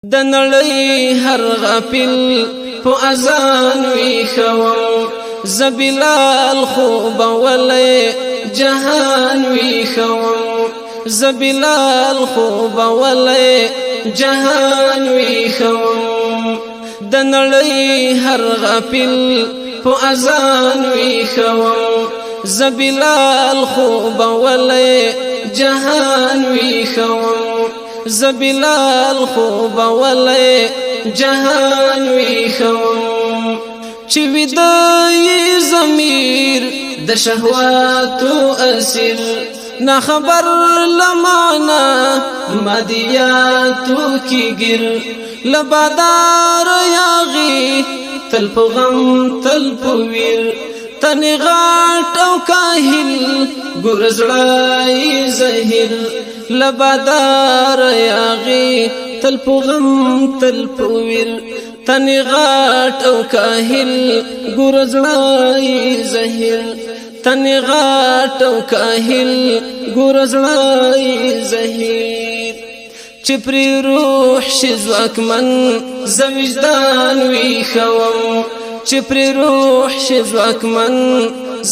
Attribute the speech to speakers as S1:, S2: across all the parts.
S1: د نړۍ هر غافل په اذان وی خوم زبلال خوب ولې جهان وی خوم زبلال خوب ولې جهان وی خوم د نړۍ هر غافل په اذان وی خوم زبلال خوب ولې جهان وی خوم زبلال خوب ولې جهان وی خوم چې ودای ضمیر د شهواتو اسیر نه خبر لمانا مدیاتو کی ګر لبادار یاغي تل په غم تل په ویر تنی غاټ او کاهل ګرزړای زهیر لبادار یاغي تل په غم تل په ویر تنی غاټ او کاهل ګرزړای زهیر تنی غاټ او کاهل ګرزړای زهیر چپری روح شزواکمن زوجدان وی خوم چپری روح شزواکمن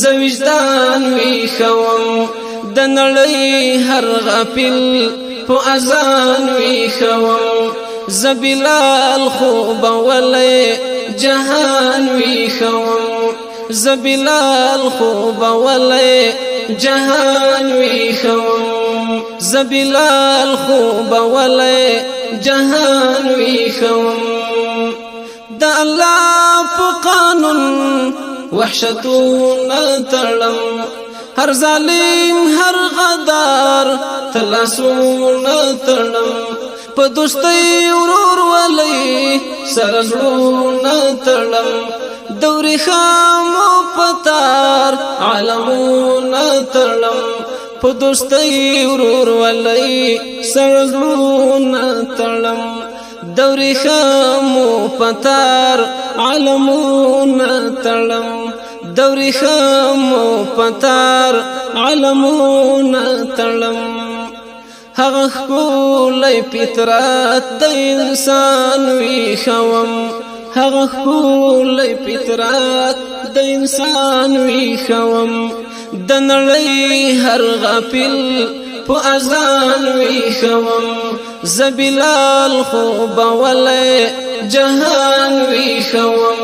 S1: زوجدان وی خوم د نړۍ هر غافل په اذان وی خوم زبلال خوب ولې جهان وی خوم زبلال خوب ولې جهان وی خوم زبلال خوب ولې جهان وی خوم د الله په قانون وحشتونه تړم هر ظالم هر غدار تلاسونه تړم په دوستۍ ورور ولې سره زړونه تړم دوري خامو پتار عالمونه تړم په دوستۍ ورور ولې سره زړونه تړم دوري خامو پتار عالمونه تړم دوري خامو پتار عالمونه تړم هغه ښکلی فطرت د انسان وی خوم هغه ښکلی فطرت د انسان وی خوم د نړۍ هر غافل په اذان وی خوم زبلال خوب ولې جهان وی خوم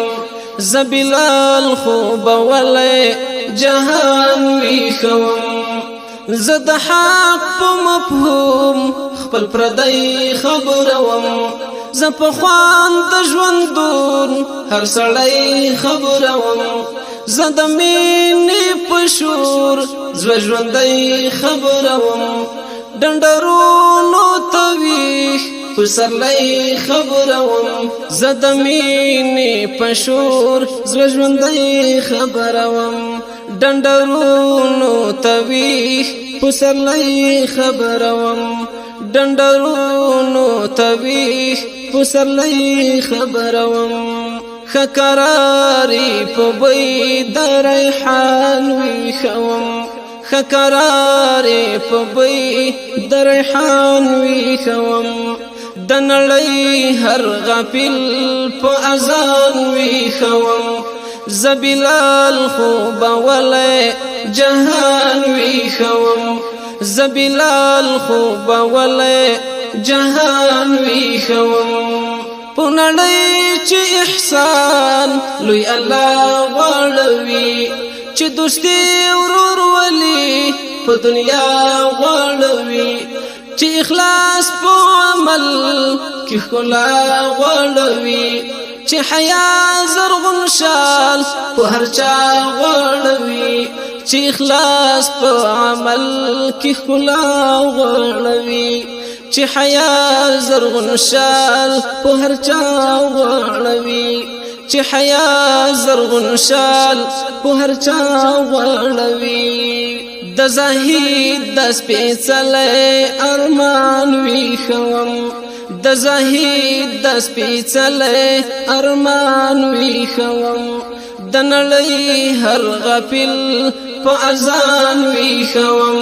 S1: زبلال خوب ولې جهان وی خوم زد حق په مفهوم خپل پردی خبروم ز په خوان د ژوندون هر سړی خبروم ز د مینې په شور زړه ژوندی خبروم ډنډرونو تویښ په سرلی خبروم ز د مینې په شور زړه ژوندی خبروم ډنډرونو تویښ په سرلی خبروم ډنډرونو تویښ په سرلی خبروم خکراری په بوی د ریحان وی خوم خکراری په بوی د ریحان وی خوم د نړۍ هر غافل په اذان وی خوم زبلال خوب ولې جهان وی خوم زبلال خوب ولې جهان وی خوم په نړۍ چې احسان لوی الله غواړي چې دوستي ورور ولي په دنیا غواړي چې اخلاص په عمل کې ښکلا غواړي چې حیا زرغون شال په هر چا غواړي چې اخلاص په عمل کې ښکلا غواړي چې حیا زرغون شال په هر چا غواړي چې حیا زرغون شال په هر چا غواړي د زاهد د سپېڅلې ارمان وی خوم د زاهد د سپېڅلې ارمان وی خوم د نړۍ هر غافل په اذان وی خوم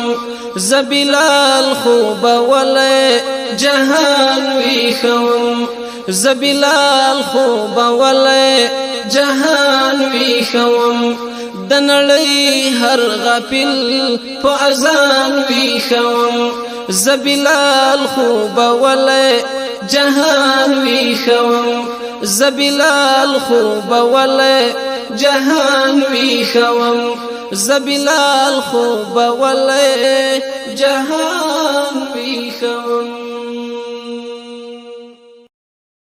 S1: زبلال خوب ولې جهان ویخم زبلال خوب ولې جهان ویخم د نړۍ هر غافل په اذان ویخم زبلال خوب ولې جهان ویخم زبلال خوب ولې جهان ویخم زبلال خوب ولې جهان ویخم